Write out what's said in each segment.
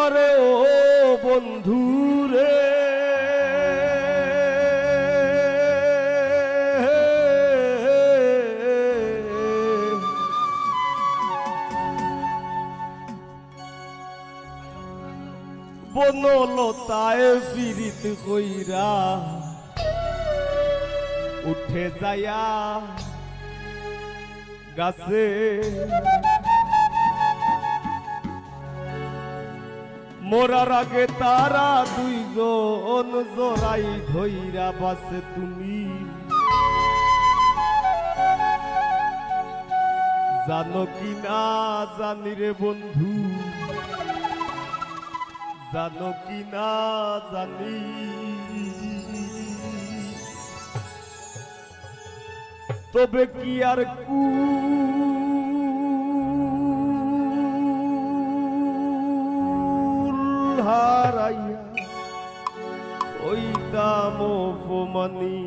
আরে ও বন্ধু রে, বনলতায় পীড়িত কইরা উঠে যায়া গাছে, মোরার আগে তারা দুইজন জোড়াই ধইরা বাসে। তুমি জানো কি না জানি রে বন্ধু, জানো কি না জানি, তবে কি আর কুল হারাইয়া ওই দাম অপমানি।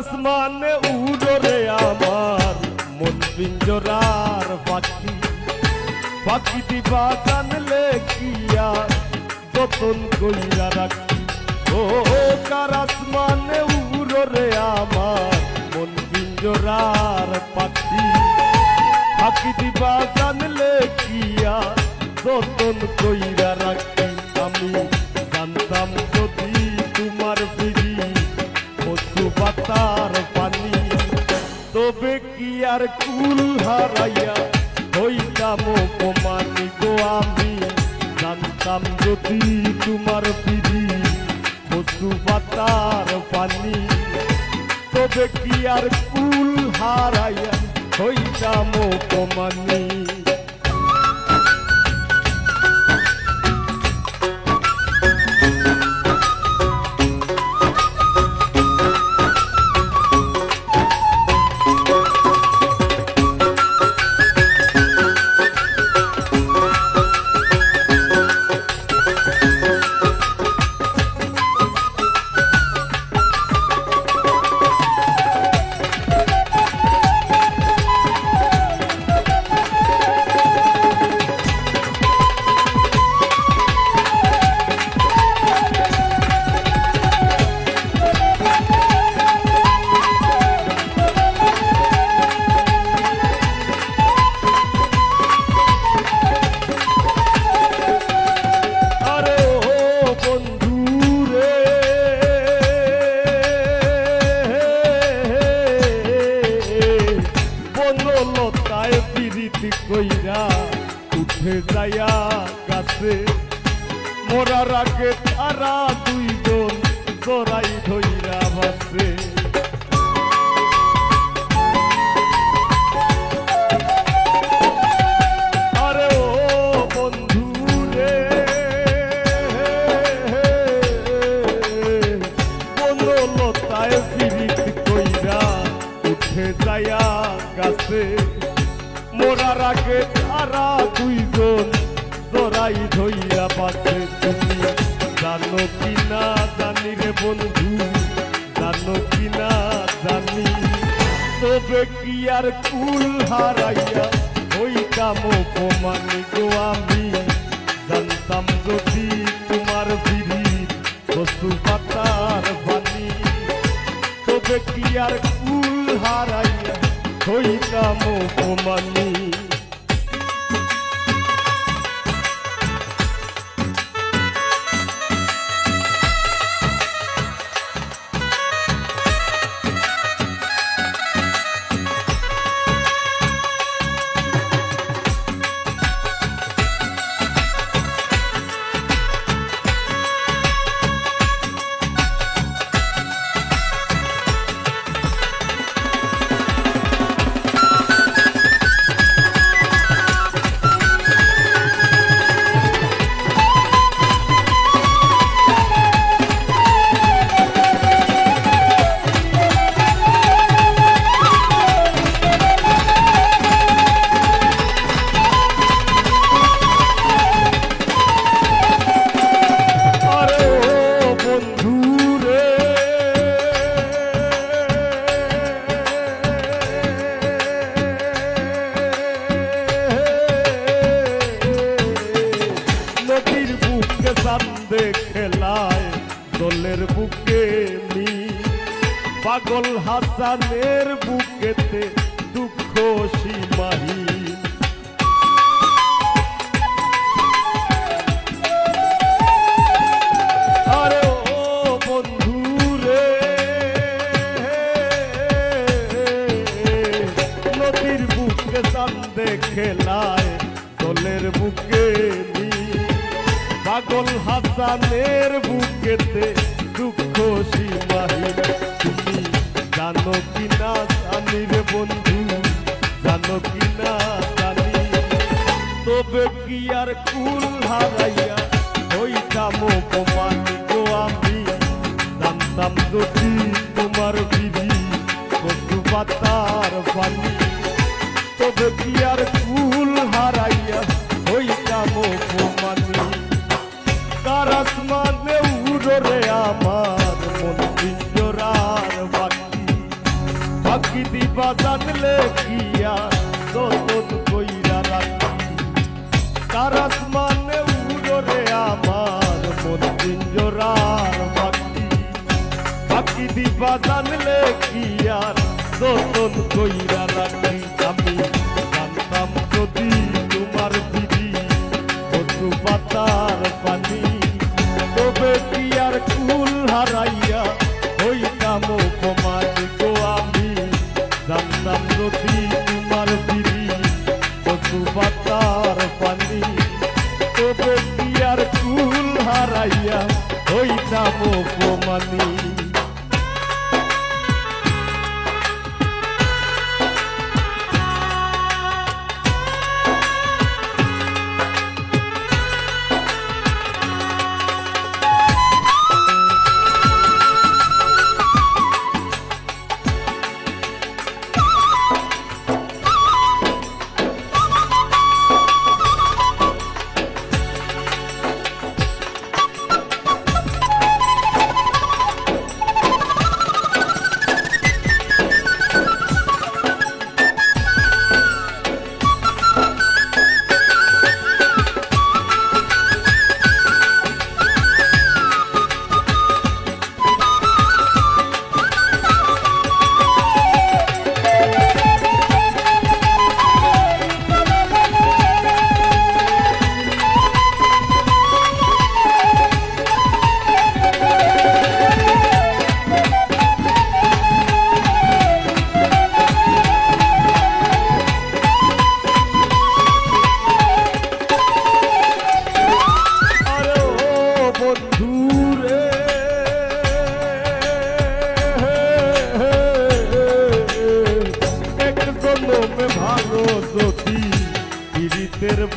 আসমানে উড়রে আমার মন পিঞ্জরার পাখি, পাখি দিবা জানলে কিয়া যতন কইরা রাখি। ও কার আসমানে উড়রে আমার মন পিঞ্জরার পাখি, পাখি দিবা জানলে কিয়া যতন কইরা রাখি। আমি জানতাম যদি তোমার ফিরি কচু পাতার পানি, তবে কি আর কুল হারাইয়া হইতাম অপমানি গো। আমি জানতাম যদি তোমার ফিরি কচু পাতার পানি, তবে কি আর কুল হারাইয়া হইতাম অপমানি। কইরা উঠে যায়া গাছে, মোরার আগে তারা দুইজন জোড়াই ধইরা বাসে। আরে ও বন্ধু রে, বনলতায় পীড়িত কইরা উঠে যায়া গাছে, মোরার আগে তারা দুইজন জোড়াই ধইরা বাসে। তুমি জানো কি না জানি রে বন্ধু, জানো কি না জানি, তবে কি আর কুল হারাইয়া হইতাম অপমানি গো। আমি জানতাম যদি তোমার ফিরি কচু পাতার পানি, তবে কি আর কুল হারাইয়া হইতাম অপমানি। চান্দে খেলায় দোলের বুকে মি পাগল হাসানের বুকেতে দুঃখ সীমাহীন। আরে ও বন্ধু রে, নদীর বুকে চান্দে খেলায় দোলের বুকে মি পাগল হাসানের বুকেতে দুঃখ সীমাহীন। তুমি জানো কিনা জানি রে বন্ধু, জানো কিনা জানি, তবে কি আর কুল হারাইয়া হইতাম অপমানি গো আমি। জানতাম যদি তোমার বিধি কচু পাতার পানি, তবে কি আর কুল হারাইয়া হইতাম অপমানি। কার আসমানে উড়রে আমার মন পিঞ্জরার বাকি, বাকি দিবা জানলে কি আর যতন কইরা রাখি। কার আসমানে উড়রে আমার মন পিঞ্জরার বাকি, বাকি দিবা জানলে কি আর যতন কইরা রাখি। আমি জানতাম যদি তোমার বিধি কচু পাতার পানি, তবে কি আর কুল হারাইয়া হইতাম অপমানি গো আমি। জানতাম যদি তোমার বিধি কচু পাতার পানি, তবে কি আর কুল হারাইয়া হইতাম অপমানি।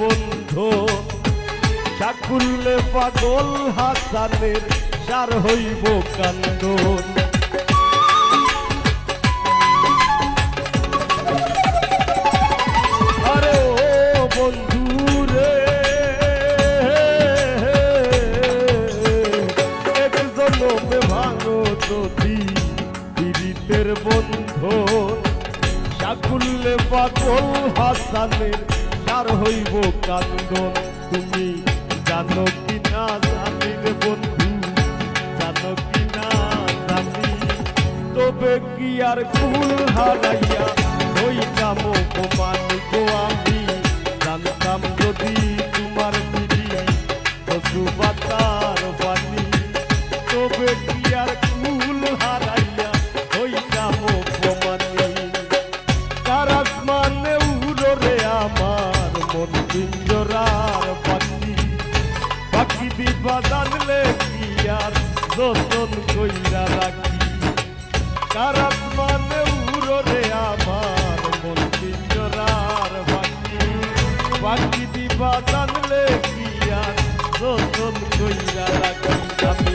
বন্ধু সাকুল্লে পাগল হাসানের সার হইব কান্দন। আরে ও বন্ধু রে, এক জনমে ভাঙো যদি পীড়িতের বন্ধু সাকুল্লে পাগল হাসানের সার হইব কান্দন। তুমি জানো কিনা জানি রে বন্ধু, জানো কিনা জানি, তবে কি আর কুল হারাইয়া হইতাম অপমানি গো আমি। জানতাম যদি তোমার বিধি কচু পাতার পানি, তবে কি আর কুল হারাইয়া হইতাম অপমানি। কার আসমানে উড়রে আমার মন পিঞ্জরার পাখি, পাখি দিবা জানলে কি আর যতন কইরা রাখি। কার আসমানে উড়রে আমার মন পিঞ্জরার পাখি, পাখি দিবা জানলে কি আর যতন কইরা রাখি। আমি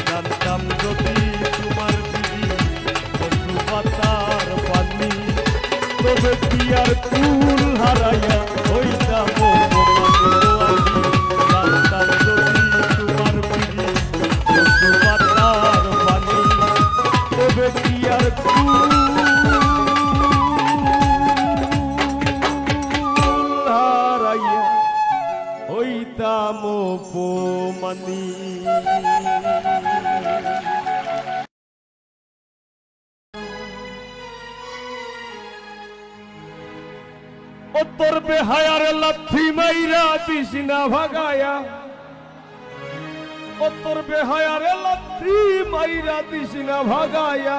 জানতাম যদি তোমার বিধি কচু পাতার পানি, তবে কি আর কুল হারাইয়া হইতাম অপমানি। জানতাম যদি তোমার বিধি কচু পাতার পানি, তবে কি আর কুল হারাইয়া হইতাম অপমানী। ও তোর বেহায়ার লাথি মাইরা দিস না ভাগায়া, ও তোর বেহায়ার লাথি মাইরা দিস না ভাগায়া।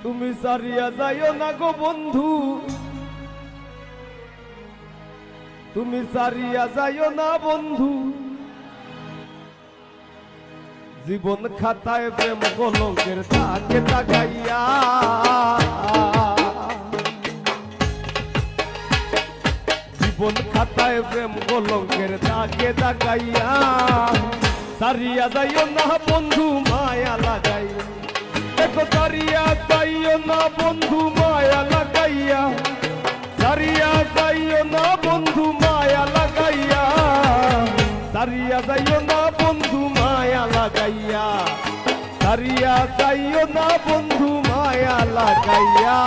তুমি সারিয়া যাইও না গো বন্ধু, তুমি সারিয়া যাইও না বন্ধু। জীবন খাতায় প্রেম কলঙ্কের দাগে দাগাইয়া, জীবন খাতায় প্রেম কলঙ্কের দাগে দাগাইয়া। সারিয়া যাইও না বন্ধু মায়া লাগাই, দেখো সারিয়া যাইও না বন্ধু মায়া লাগাইয়া, সারিয়া যাইও না বন্ধু মায়া লাগাইয়া, সারিয়া যাইও না বন্ধু মায়া লাগাইয়া, সারিয়া যাইও না বন্ধু মায়া লাগাইয়া।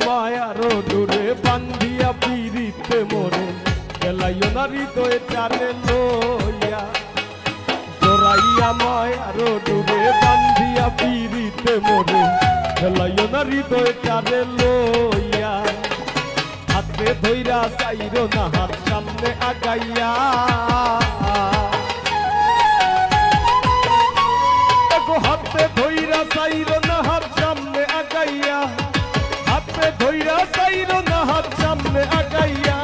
মায়ার ডোরে বান্ধিয়া পিরিতে মোরে, গেলাইও না হৃদয়ে টানে লইয়া। জোরাইয়া মায়ার ডোরে বান্ধিয়া পিরিতে মোরে, গেলাইও না হৃদয়ে টানে লইয়া। হাতে ধইরা চাইরো না হাত সামনে আগাইয়া, হাতে ধইরা চাইরো না হাত সামনে আগাইয়া, হাতে ধইরা চাইরো না হাত সামনে আগাইয়া।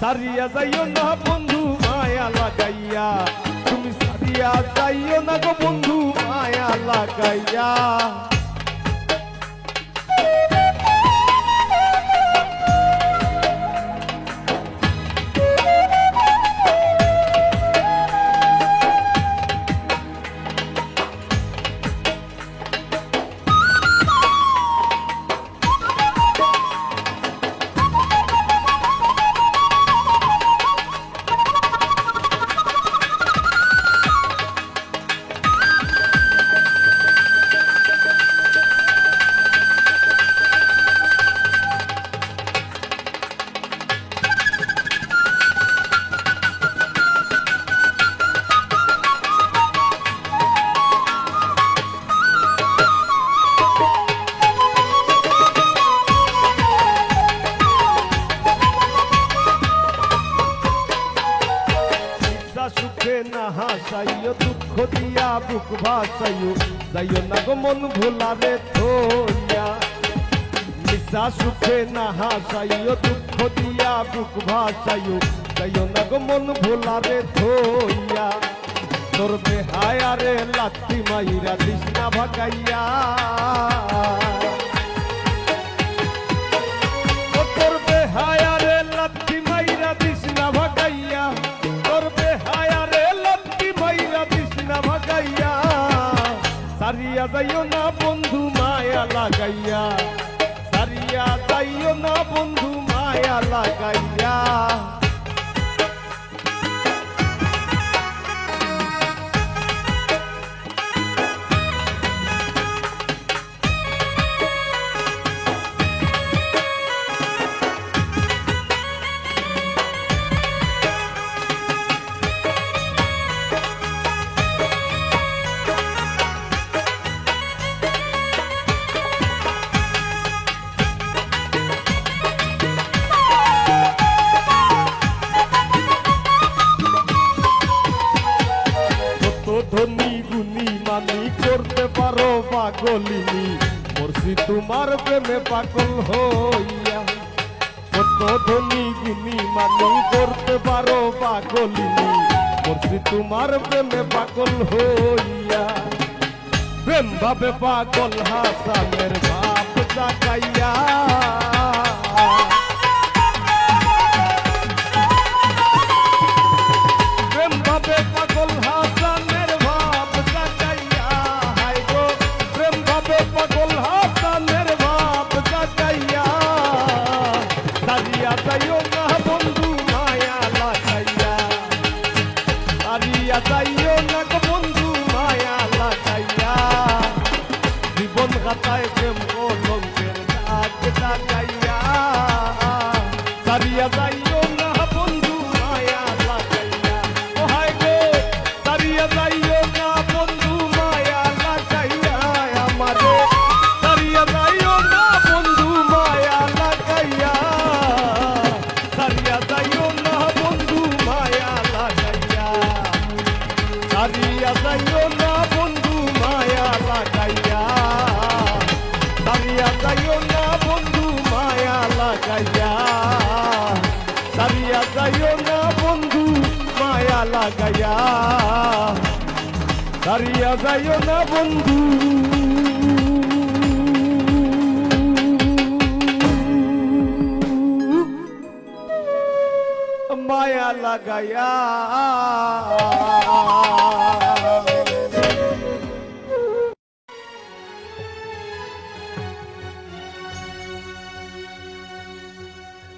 সারিয়া যাইও না বন্ধু মায়া লাগাইয়া, তুমি সারিয়া যাইও না গো বন্ধু মায়া লাগাইয়া। সুখে না হাসাইও, দুঃখ দিয়া বুক ভাসাইও, যাইও না গো মন ভোলারে থইয়া। নিশা সুখে না হাসাইও, দুঃখ দিয়া বুক ভাসাইও, যাইও না গো মন ভোলারে থইয়া। তোর বেহায়ারে লাথি মাইরা দিস না ভাগাইয়া, তোর বেহায়ারে লাথি মাইরা দিস না ভাগাইয়া, তোর বেহায়ারে লাথি মাইরা দিস না ভাগাইয়া। সারিয়া যাইও না বন্ধু মায়া লাগাইয়া, সারিয়া যাইও না বন্ধু মায়া লাগাইয়া। ধনী গুণী মানি করতে পারো পাগলিনী, মরছি তোমার প্রেমে পাগল হইয়া। কত ধনী গুণী মানি করতে পারো পাগলিনী করছি তোমার প্রেমে পাগল হইয়া প্রেম ভাবে পাগল হাসানের ভাব জাগাইয়া প্রেম ভাবে পাগল হাসানের ভাব জাগাইয়া হাই গো প্রেম ভাবে পাগল হাসানের ভাব জাগাইয়া সারিয়া যাইও না বন্ধু মায়া লাগাইয়া সারিয়া যাইও না গো বন্ধু মায়া লাগাইয়া জীবন গাতায় প্রেম কলঙ্কের দাগ লাগাইয়া সারিয়া যাইও না বন্ধু মায়া লাগাইয়া ও হায় গো সারিয়া যাইও না বন্ধু মায়া লাগাইয়া আমারে সারিয়া যাইও না বন্ধু মায়া লাগাইয়া সারিয়া যাইও না বন্ধু মায়া লাগাইয়া সারিয়া যাইও না বন্ধু মায়া লাগাইয়া সারিয়া যাইও না বন্ধু মায়া লাগাইয়া সারিয়া যাইও না বন্ধু মায়া লাগাইয়া সারিয়া যাইও না বন্ধু মায়া লাগাইয়া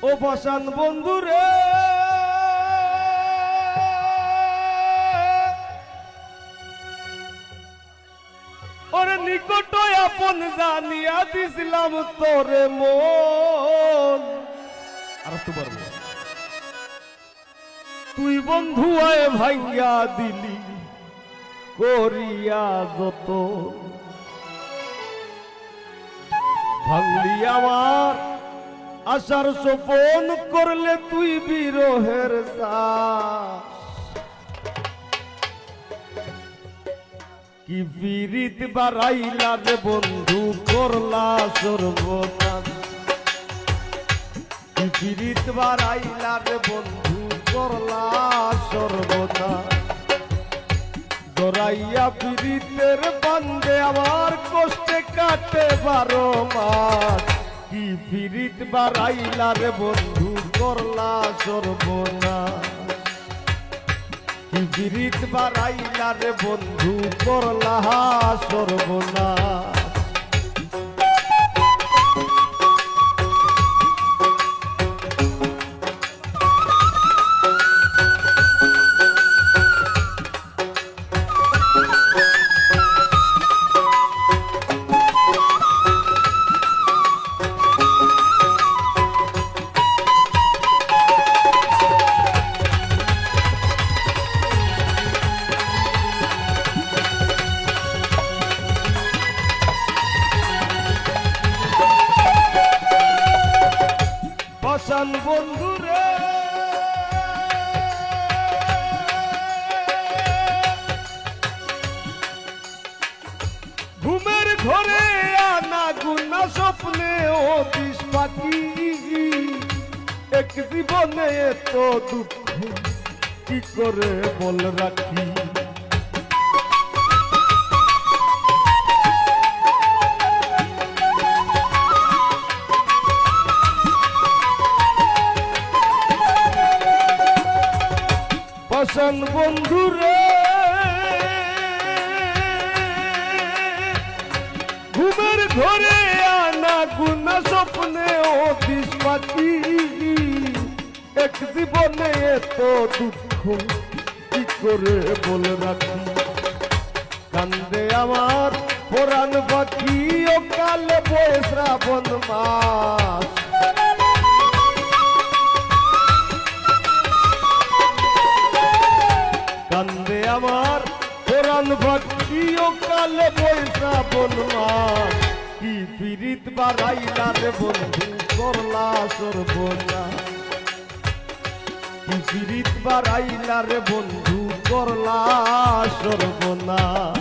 ও বসান বন্ধু রে ওরে নিকট আপন জানিয়া দিছিলাম তোরে মন আর তো পারবো তুই বন্ধু আয় ভাঙ্গা দিলি করিয়া যত ভাঙলি আমার আশার সোপন করলে তুই বিরহের শ্বাস কি বিরিত বাড়াইলা রে বন্ধু করলা সর্বনাশ কি বিরিত বাড়াইলা রে বন্ধু করলা সর্বনাশ জড়াইয়া বিরিতের বান্ধে আমার কষ্টে কাটে 12 মাস কি বিরিত বাড়াইলা রে বন্ধু করলা সর্বনাশ কি বিরিত বাড়াইলা রে বন্ধু করলা সর্বনাশ বসান বন্ধু রে ঘুমের ঘরে আনা গুনা স্বপ্নে ও দিশ পাখি এক জীবনে এত দুঃখ কি করে বল রাখি বসান বন্ধু রে ঘুমের ঘরে আনা গুনা স্বপ্নে ও দিশ পাখি এক জীবনে এত দুঃখ কি করে বল রাখি কান্দে আমার পুরাণ পাখি ও কালে বয়ে শ্রাবণ মাস কান্দে আমার পুরাণ ভক্তি ও কালে বয়ে শ্রাবণ মাস কি পীড়িত বাড়াইলা রে বন্ধু করলা সর্বনাশ কি পীড়িত বাড়াইলা রে বন্ধু করলা সর্বনাশ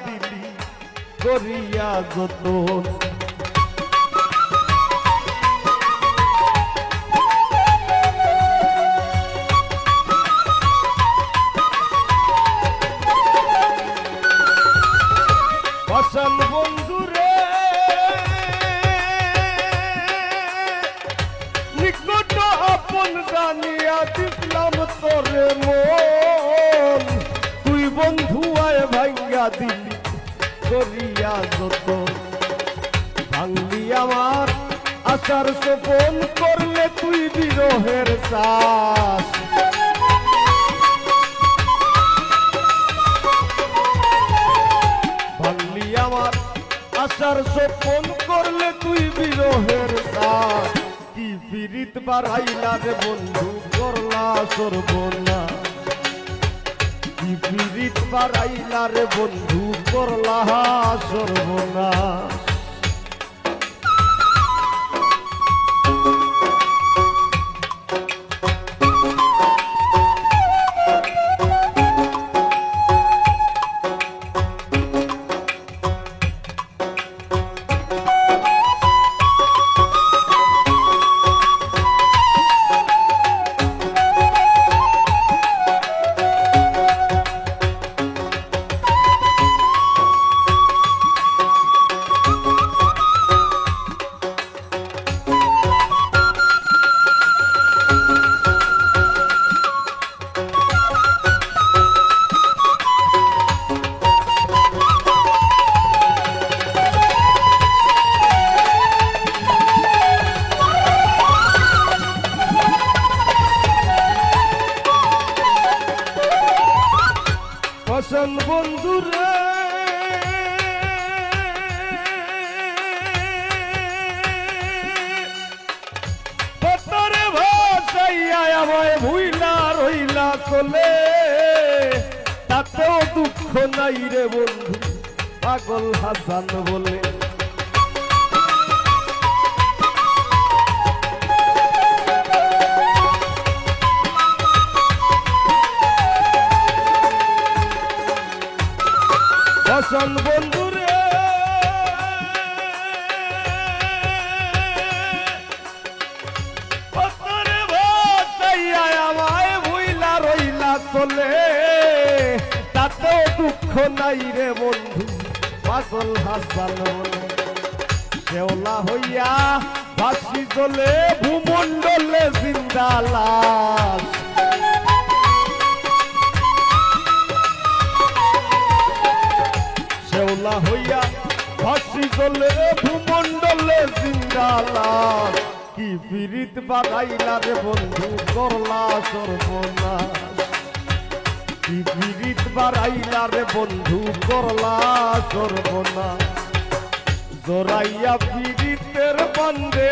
দিলি করিয়া যতন। পাষাণ বন্ধুরে নিকট আপন জানিয়া দিলাম তোরে মন, তুই বন্ধু আয় ভাঙ্গা দিলি করিয়া যত। ভাঙলি আমার আশার সোপন, করলে তুই বিরহের চাষ। ভাঙলি আমার আশার সোপন, করলে তুই বিরহের চাষ। কি পীড়িত বাড়াইলা রে বন্ধু করলা সর্বনাশ। কি পীড়িত বাড়াইলা রে বন্ধু করলা সর্বনাশ। পাষাণ বন্ধুরে পতরে ভাসাইয়া আমায় ভুইলা রইলা চলে, তাতেও দুঃখ নাই রে বন্ধু পাগল হাসান বলে। পাষাণ বন্ধুরে পতরে ভাসাইয়া আমায় ভুইলা রইলা চলে, তাতেও দুঃখ নাই রে বন্ধু পাগল হাসান বলে। শেওলা হইয়া ভাসি চলে ভূমণ্ডলে জিন্দা লাশ। শেওলা হইয়া ভাসি চলে ভূমণ্ডলে জিন্দা লাশ। কি পীড়িত বাড়াইলা রে বন্ধু করলা সর্বনাশ। কি পীড়িত বাড়াইলা রে বন্ধু করলা সর্বনাশ। জোরাইয়া পীড়িতের বান্ধে,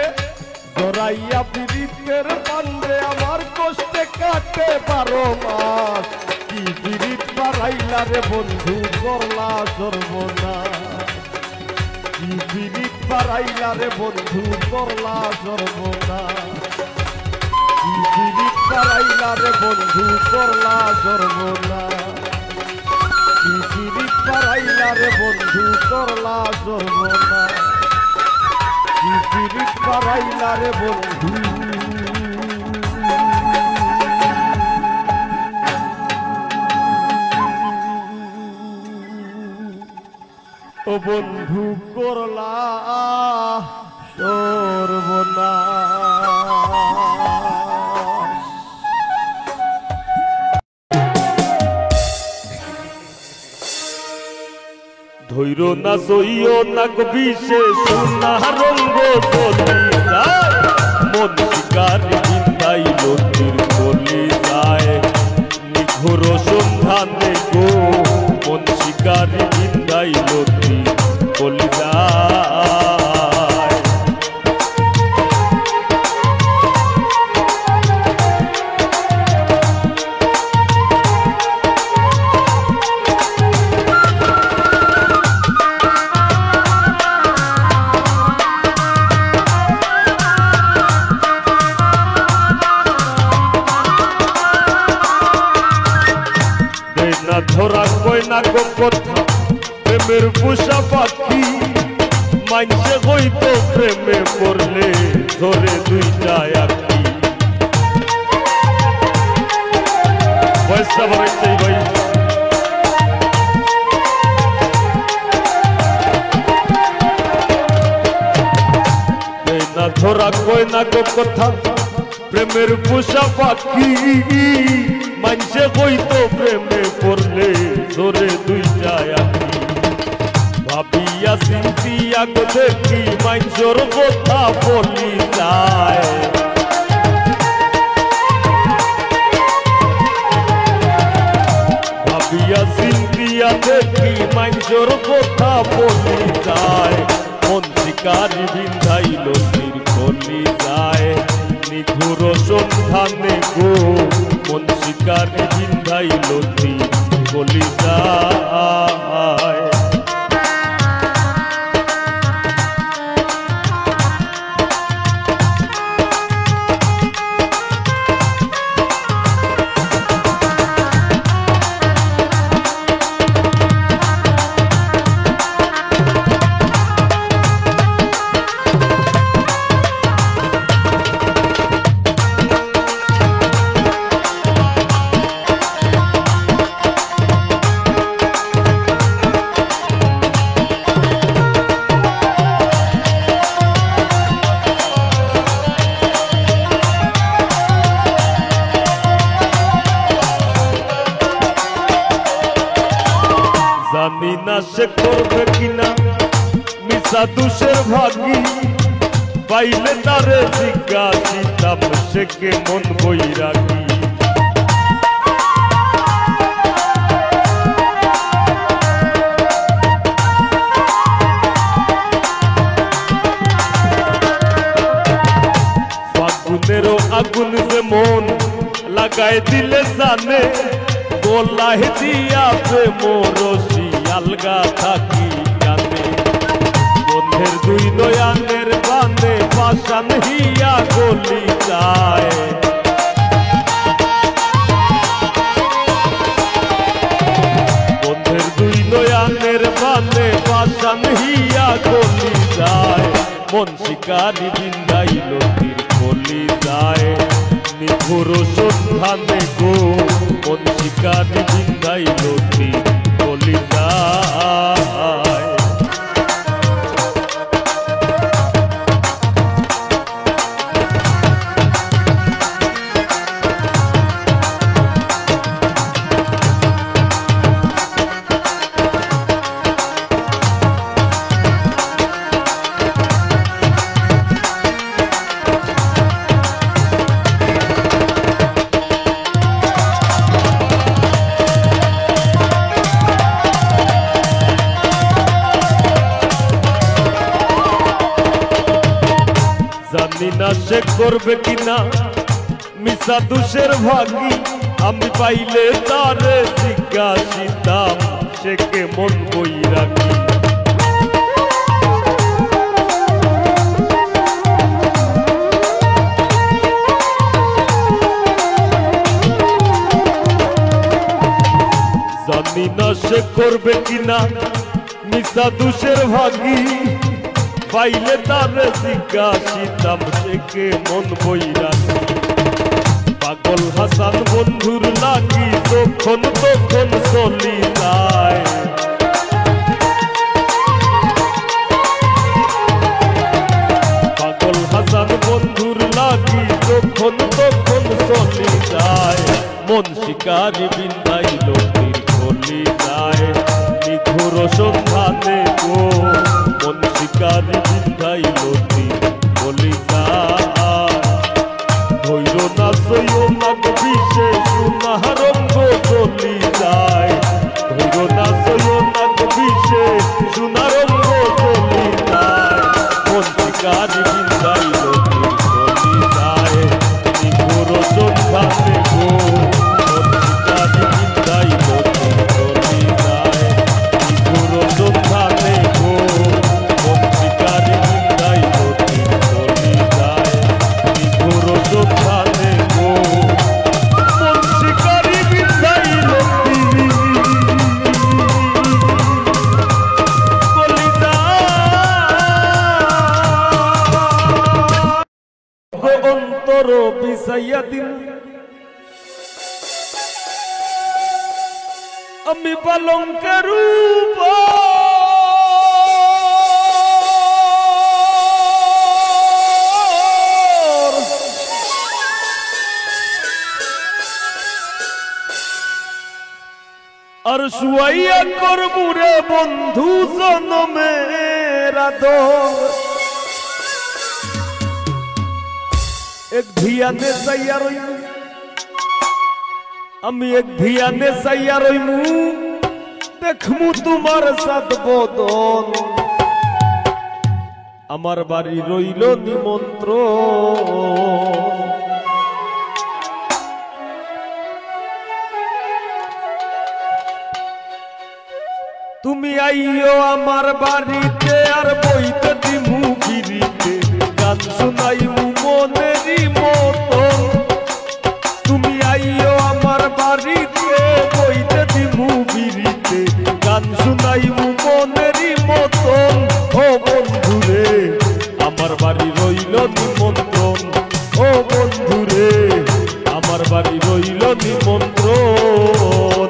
জোরাইয়া পীড়িতের বান্ধে আমার কষ্টে কাটে 12 মাস। কি পীড়িত বাড়াইলা রে বন্ধু করলা সর্বনাশ। কি পীড়িত বাড়াইলা রে বন্ধু করলা সর্বনাশ। কি পীড়িত বাড়াইলা রে বন্ধু করলা সর্বনাশ। কি পীড়িত বাড়াইলা রে বন্ধু করলা সর্বনাশ। কি পীড়িত বাড়াইলা রে বন্ধু। ও বন্ধু করলা সর্বনাশ। ধৈর্য না সইও না বিশেষ না রঙ্গ চলি যায়, মন শিকারি বিন্দাই লতির চলি যায়। নিঘোর সন্ধানে গো মন শিকারি বিন্দাই লতি চলি যায়। ধরা কই না গো কথা প্রেমের পোষা পাখি মানছে হইতো প্রেমে পড়লে ধরে দুইটা আঁকি পয়সা বাড়াইছে ভাই না ধরা কই না গো কথা প্রেমের পোষা পাখি মানছে হইতো প্রেমে পড়লে ধরে দুইটা আঁকি ভাবিয়া চিন্তিয়া গো দেখি মাইজোর কথা বলি যায় ভাবিয়া চিন্তিয়া দেখি মাইজোর কথা বলি যায় মন শিকারি বিন্ধাইল তীর কলি যায় নিঘুর সন্ধানে গো মন শিকারি বিন্ধাইল তীর কলি যায় জানি না সে করবে কিনা মিশা দুষের ভাগি পাইলে তারে জিজ্ঞাসিতাম সে কেমন বৈরাগী ফাগুনেরও আগুন যে মন লাগাই দিলে জানে গোলাহে দিয়া প্রেমরসি আলগা থাকি জানে বন্ধের দুই নয়ানের বানে পাশান হিয়া গলি যায় বন্ধের দুই নয়ানের বানে পাশান হিয়া গলি যায় মন শিকারি বিন্দাইল তীর গলি যায় নিঘুর সন্ধানে গো মন শিকারি বিন্ধাইল তীর গলি যায় জানি না সে করবে কিনা মিশা দুষের ভাগি আমি পাইলে তারে জিজ্ঞাসিতাম সে কেমন বৈরাগী জানি না সে করবে কিনা মিশা দুষের ভাগি পাইলে তারে জিজ্ঞাসিতাম সে কেমন বৈরাগী পাগল হাসান বন্ধুর লাগি তখন তখন চলি যায় পাগল হাসান বন্ধুর লাগি তখন তখন চলি যায় মন শিকারি বিন্দাইল তীর গলি যায় নিঘুর সন্ধানে গো মন শিকারি বিন্ধাইল তীর গলি যায় ধৈর না সইও না বিষে সুনারঙ্গ চলি যায় ধৈর না সইও না বিষে সুনারঙ্গ চলি যায় মন শিকারি বিন্দাইল তীর গলি যায় নিঘুর সন্ধানে গো মন শিকারি বিন্দাইল তীর গলি যায় নিঘুর সন্ধানে গো মন শিকারি বিন্দাইল তীর গলি যায় নিঘুর সন্ধানে গো মন শিকারি বিন্দাইল তীর অন্তর বিছাইয়া দিন আমি পালঙ্কের আর শুয়াইয়া করবুরে বন্ধু জনমের আদর এক ধিয়ানে চাইয়া রইমু আমি এক ধিয়ানে চাইয়া রইমু দেখমু তোমার সাত বদন আমার বাড়ি রইল নিমন্ত্রণ তুমি আইও আমার বাড়িতে আর বইতে দিমু গিরিতে গান শুনাইমু মনেরই মতন তুমি আইও আমার বাড়িতে বইতে দিমু গিরিতে গান শুনাইমু মনেরই মতন ও বন্ধুরে আমার বাড়ি রইল নিমন্ত্রণ ও বন্ধুরে আমার বাড়ি রইল নিমন্ত্রণ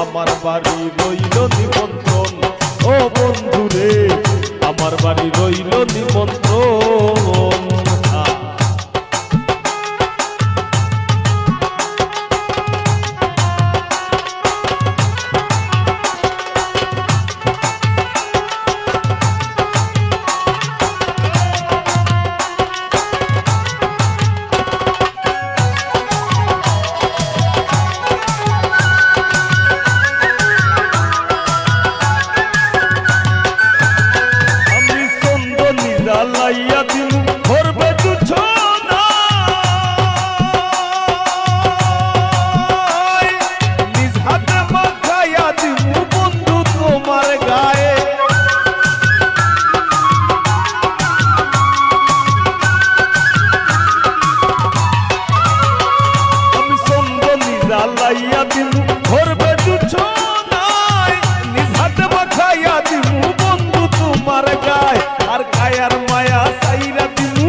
আমার বাড়ি রইল নিমন্ত্রণ ও বন্ধুরে আমার বাড়ি রইল নিমন্ত্রণ লাইয়া দিন ভরবে তুছো না নিজ হাতে মাখাইয়া দিমু বন্ধু তোমার গায়ে আমি সন্দ নিজা লাইয়া দিন ভরবে তুছো না নিজ হাতে মাখাইয়া দিমু বন্ধু তোমার গায়ে আর কায়ার মায়া সাইরা দিমু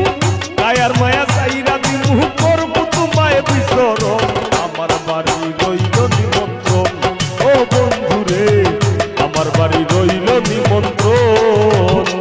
কায়ার মায়া সাইরা দিমু করবো তোমায় বিচরণ আমার বাড়ি রইল নিমন্ত্রণ ও বন্ধুরে আমার বাড়ি রইল নিমন্ত্রণ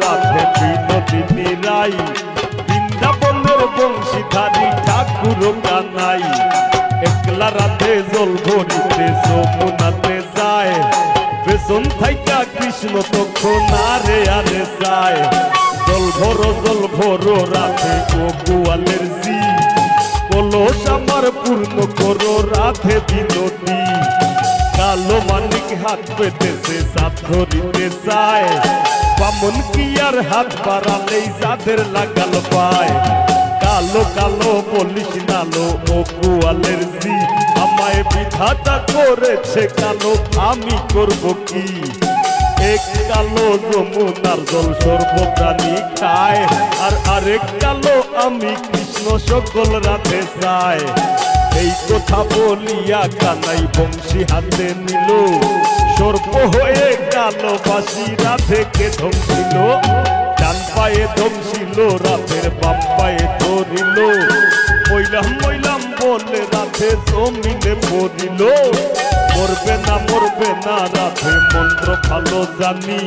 রাধে বিনোদিনী রাই বৃন্দাবনের বংশীধারী ঠাকুর কানাই একলা রাধে জল ভরিতে যমুনাতে যায় পেছন থাইকা কৃষ্ণ তখন আরে আরে যায় জল ভরো রাধে গোয়ালের জি কলস আমার পূর্ণ করো রাধে বিনোদী কালো মানিক হাত পেতেছে সাত ধরিতে চায়, বামন কি আর হাত বাড়ালেই যাদের লাগাল পায়। কালো কালো বলিস নালো ও কুয়ালের জি, আমায় বিধাতা করেছে কালো, আমি করব কি। এক কালো যমুনার জল সর্বপ্রাণী খায়, আর আরেক কালো আমি কৃষ্ণ সকল রাতে চায়। এই কথা বলিয়া কানাই বংশী হাতে নিল, সর্প হয়ে কালো বাসি রাধেকে ধমছিল। ডান পায়ে ধমছিল রাধের বাম পায়ে ধরিল, মইলাম মইলাম বলে রাধে জমিনে পড়িল। মরবে না রাধে মন্ত্র ভালো জানি,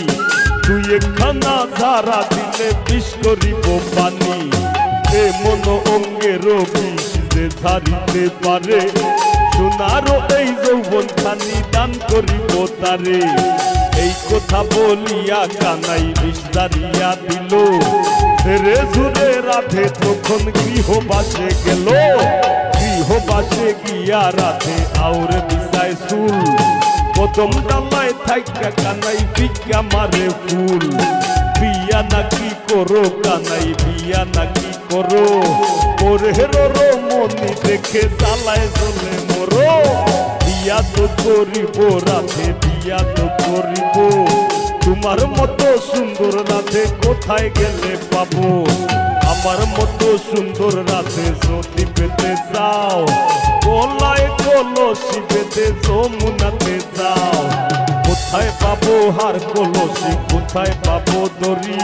তুই একখানা ধারা দিলে বিষ করিব পানি। এ মন অঙ্গের বিষ যে ঝাড়িতে পারে, সোনারও এই যৌবন খানি দান করিব তারে। এই কথা বলিয়া কানাই বিষ দাঁড়িয়া দিল, ছেড়ে ঝুরে রাধে তখন গৃহবাসে গেল। গৃহবাসে গিয়া রাধে আউরে বিছায় চুল, কদম ডালায় থাইকা কানাই ভিক্ষা মারে ফুল। বিয়া নাকি করো কানাই বিয়া নাকি করো, ওরে রো মনি দেখে জ্বালায় জ্বলে মরো। বিয়া তো করিব রাধে বিয়া তো করিব, তোমার মতো সুন্দর রাধে কোথায় গেলে পাবো। আমার মতো সুন্দর রাধে যদি পেতে চাও, গলায় কলসি বেঁধে যমুনাতে যাও। কোথায় পাবো হার কলসি কোথায় পাবো দড়ি,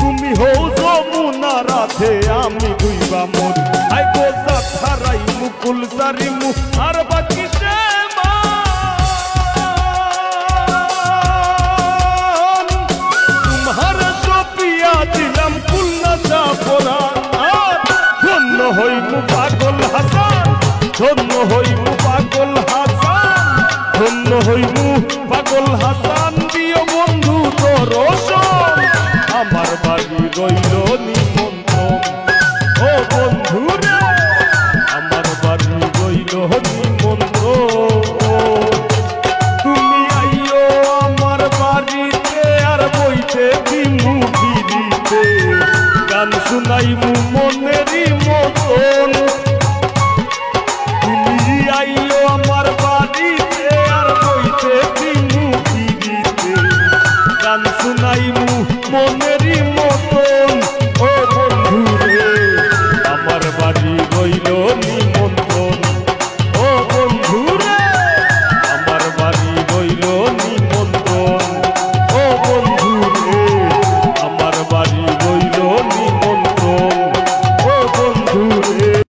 তুমি হও যমুনা রাধে আমি দুইবা মন। আই গো যাত্রাই মুকুল সারি মু আর বাকি সে তোমার সপিয়া দিলাম কুলনাশা পরাণ। ধন্য হইমু পাগল হাসান, ধন্য হইমু পাগল হাসান, ধন্য হইমু পাগল হাসান। দিও বন্ধু দর্শন, আমার বাড়ি রইল নিমন্ত্রণ। ও বন্ধু রে আমার বাড়ি রইল নিমন্ত্রণ। তুমি আইও আমার বাড়িতে আর বইতে দিমু ফিরিতে, গান শুনাইমু মনেরই মতন। তুমি আইও আমার বাড়িতে আর বইতে দিমু ফিরিতে, গান শুনাইমু মনেরই মতন। ও বন্ধু রে আমার বাড়ি রইল